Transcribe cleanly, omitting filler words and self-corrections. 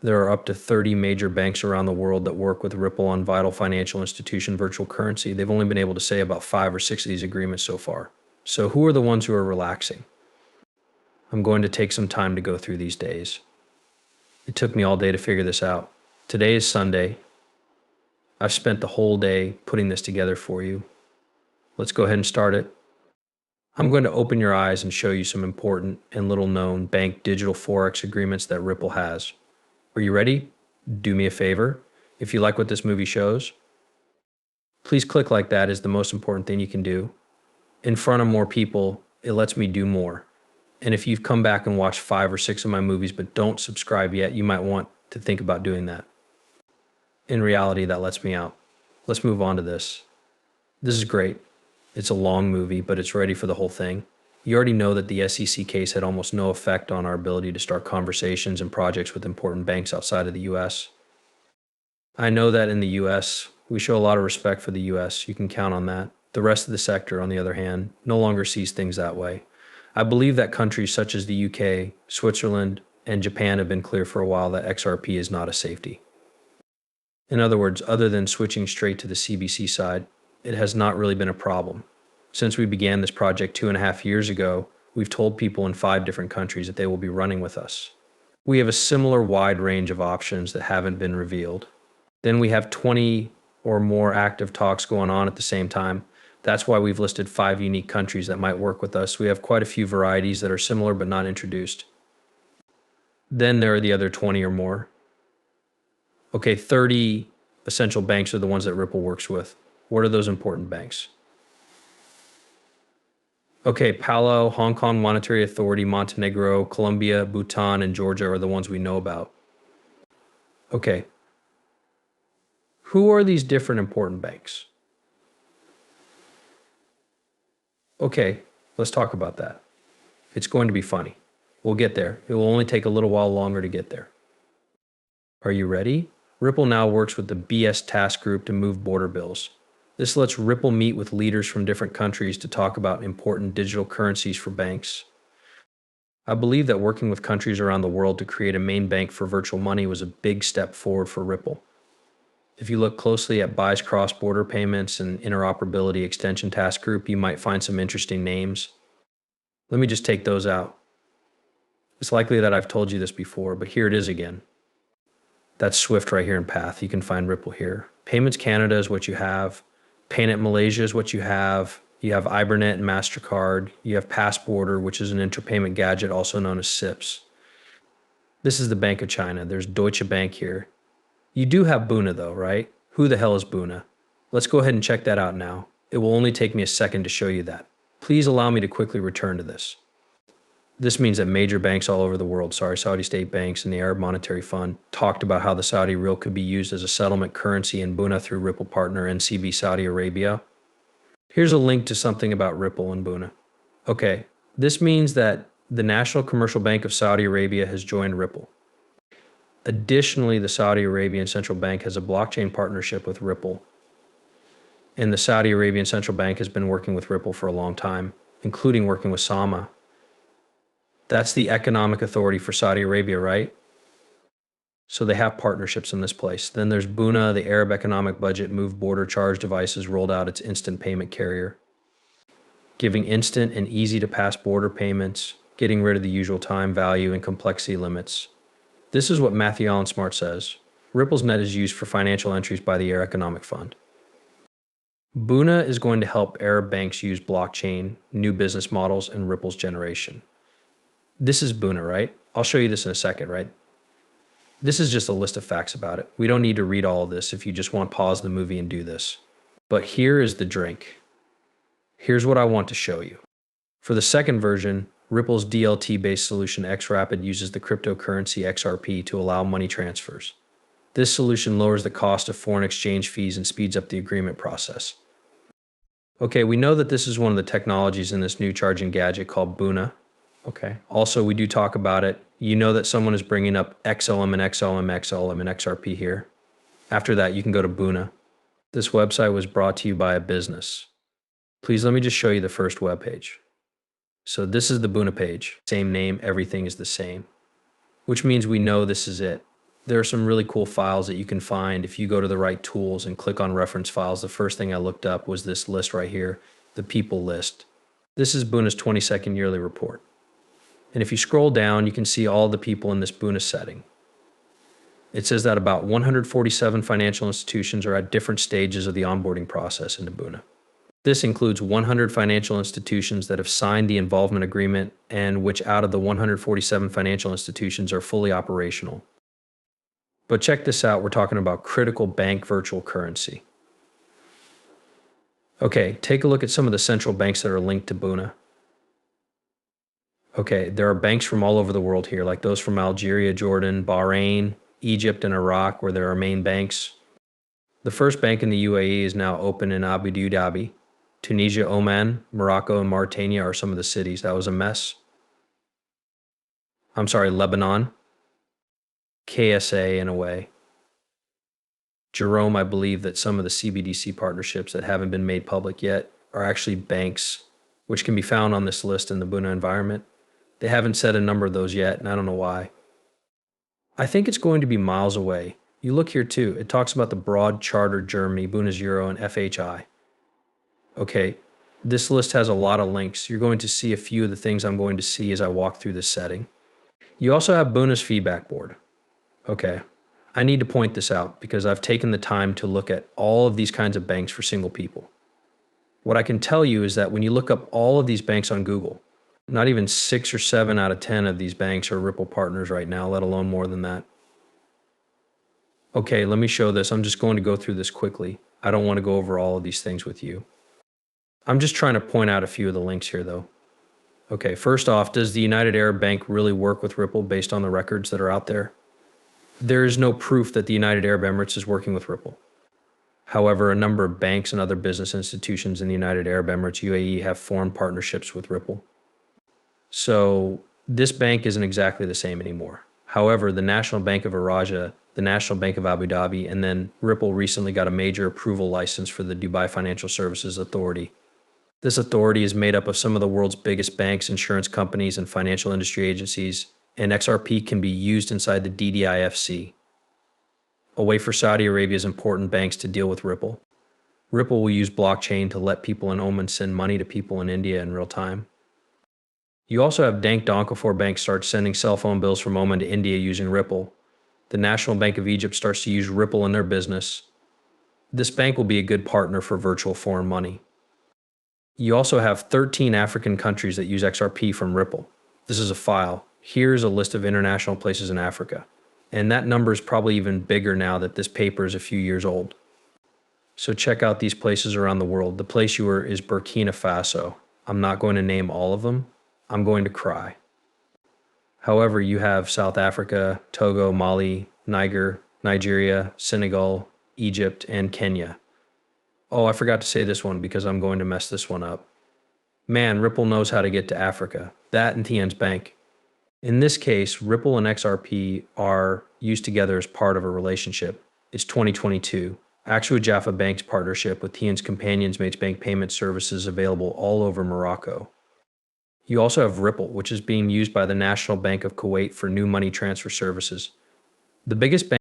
There are up to 30 major banks around the world that work with Ripple on vital financial institution virtual currency. They've only been able to say about 5 or 6 of these agreements so far. So who are the ones who are relaxing? I'm going to take some time to go through these days. It took me all day to figure this out. Today is Sunday. I've spent the whole day putting this together for you. Let's go ahead and start it. I'm going to open your eyes and show you some important and little known bank digital Forex agreements that Ripple has. Are you ready? Do me a favor. If you like what this movie shows, please click like that is the most important thing you can do. In front of more people, it lets me do more. And if you've come back and watched 5 or 6 of my movies but don't subscribe yet, you might want to think about doing that. In reality, that lets me out. Let's move on to this. This is great. It's a long movie, but it's ready for the whole thing. You already know that the SEC case had almost no effect on our ability to start conversations and projects with important banks outside of the US. I know that in the US, we show a lot of respect for the US. You can count on that. The rest of the sector, on the other hand, no longer sees things that way. I believe that countries such as the UK, Switzerland, and Japan have been clear for a while that XRP is not a safety. In other words, other than switching straight to the CBC side, it has not really been a problem. Since we began this project 2.5 years ago, we've told people in 5 different countries that they will be running with us. We have a similar wide range of options that haven't been revealed. Then we have 20 or more active talks going on at the same time. That's why we've listed 5 unique countries that might work with us. We have quite a few varieties that are similar but not introduced. Then there are the other 20 or more. Okay, 30 essential banks are the ones that Ripple works with. What are those important banks? Okay, Palau, Hong Kong Monetary Authority, Montenegro, Colombia, Bhutan, and Georgia are the ones we know about. Okay. Who are these different important banks? Okay, let's talk about that. It's going to be funny. We'll get there. It will only take a little while longer to get there. Are you ready? Ripple now works with the BS Task Group to move border bills. This lets Ripple meet with leaders from different countries to talk about important digital currencies for banks. I believe that working with countries around the world to create a main bank for virtual money was a big step forward for Ripple. If you look closely at BI's cross-border payments and interoperability extension task group, you might find some interesting names. Let me just take those out. It's likely that I've told you this before, but here it is again. That's Swift right here in Path. You can find Ripple here. Payments Canada is what you have. Paynet Malaysia is what you have. You have Ibernet and MasterCard. You have Passporter, which is an interpayment gadget, also known as SIPS. This is the Bank of China. There's Deutsche Bank here. You do have Buna though, right? Who the hell is Buna? Let's go ahead and check that out now. It will only take me a second to show you that. Please allow me to quickly return to this. This means that major banks all over the world, Saudi state banks and the Arab Monetary Fund, talked about how the Saudi rial could be used as a settlement currency in Buna through Ripple partner NCB Saudi Arabia. Here's a link to something about Ripple and Buna. Okay, this means that the National Commercial Bank of Saudi Arabia has joined Ripple. Additionally, the Saudi Arabian Central Bank has a blockchain partnership with Ripple. And the Saudi Arabian Central Bank has been working with Ripple for a long time, including working with Sama. That's the economic authority for Saudi Arabia, right? So they have partnerships in this place. Then there's Buna, the Arab Economic Budget Move Border Charge Devices rolled out its instant payment carrier, giving instant and easy to pass border payments, getting rid of the usual time, value, and complexity limits. This is what Matthew Allen Smart says. Ripple's net is used for financial entries by the Arab Economic Fund. Buna is going to help Arab banks use blockchain, new business models, and Ripple's generation. This is Buna, right? I'll show you this in a second, right? This is just a list of facts about it. We don't need to read all of this if you just want to pause the movie and do this. But here is the drink. Here's what I want to show you. For the second version, Ripple's DLT-based solution XRapid uses the cryptocurrency XRP to allow money transfers. This solution lowers the cost of foreign exchange fees and speeds up the agreement process. Okay, we know that this is one of the technologies in this new charging gadget called Buna. Okay. Also, we do talk about it. You know that someone is bringing up XLM and XRP here. After that, you can go to Buna. This website was brought to you by a business. Please let me just show you the first web page. So this is the Buna page. Same name, everything is the same, which means we know this is it. There are some really cool files that you can find if you go to the right tools and click on reference files. The first thing I looked up was this list right here, the people list. This is Buna's 22nd yearly report. And if you scroll down, you can see all the people in this Buna setting. It says that about 147 financial institutions are at different stages of the onboarding process into Buna. This includes 100 financial institutions that have signed the involvement agreement and which out of the 147 financial institutions are fully operational. But check this out, we're talking about critical bank virtual currency. Okay, take a look at some of the central banks that are linked to Buna. Okay, there are banks from all over the world here, like those from Algeria, Jordan, Bahrain, Egypt, and Iraq, where there are main banks. The first bank in the UAE is now open in Abu Dhabi. Tunisia, Oman, Morocco, and Mauritania are some of the cities. That was a mess. Lebanon. KSA in a way. Jerome, I believe that some of the CBDC partnerships that haven't been made public yet are actually banks, which can be found on this list in the Buna environment. They haven't said a number of those yet, and I don't know why. I think it's going to be miles away. You look here too, it talks about the broad charter Germany, Buna's Euro, and FHI. Okay, this list has a lot of links. You're going to see a few of the things I'm going to see as I walk through this setting. You also have Buna's feedback board. Okay, I need to point this out because I've taken the time to look at all of these kinds of banks for single people. What I can tell you is that when you look up all of these banks on Google, not even 6 or 7 out of 10 of these banks are Ripple partners right now, let alone more than that. Okay, let me show this. I'm just going to go through this quickly. I don't want to go over all of these things with you. I'm just trying to point out a few of the links here though. Okay, first off, does the United Arab Bank really work with Ripple based on the records that are out there? There is no proof that the United Arab Emirates is working with Ripple. However, a number of banks and other business institutions in the United Arab Emirates, UAE, have formed partnerships with Ripple. So this bank isn't exactly the same anymore. However, the National Bank of Araja, the National Bank of Abu Dhabi, and then Ripple recently got a major approval license for the Dubai Financial Services Authority. This authority is made up of some of the world's biggest banks, insurance companies, and financial industry agencies, and XRP can be used inside the DDIFC, a way for Saudi Arabia's important banks to deal with Ripple. Ripple will use blockchain to let people in Oman send money to people in India in real time. You also have Dank Donkafor Bank starts sending cell phone bills from Oman to India using Ripple. The National Bank of Egypt starts to use Ripple in their business. This bank will be a good partner for virtual foreign money. You also have 13 African countries that use XRP from Ripple. This is a file. Here's a list of international places in Africa. And that number is probably even bigger now that this paper is a few years old. So check out these places around the world. The place you were is Burkina Faso. I'm not going to name all of them. I'm going to cry. However, you have South Africa, Togo, Mali, Niger, Nigeria, Senegal, Egypt, and Kenya. Oh, I forgot to say this one because I'm going to mess this one up. Man, Ripple knows how to get to Africa. That and Tien's Bank. In this case, Ripple and XRP are used together as part of a relationship. It's 2022. Actual Jaffa Bank's partnership with Tien's companions makes bank payment services available all over Morocco. You also have Ripple, which is being used by the National Bank of Kuwait for new money transfer services. The biggest bank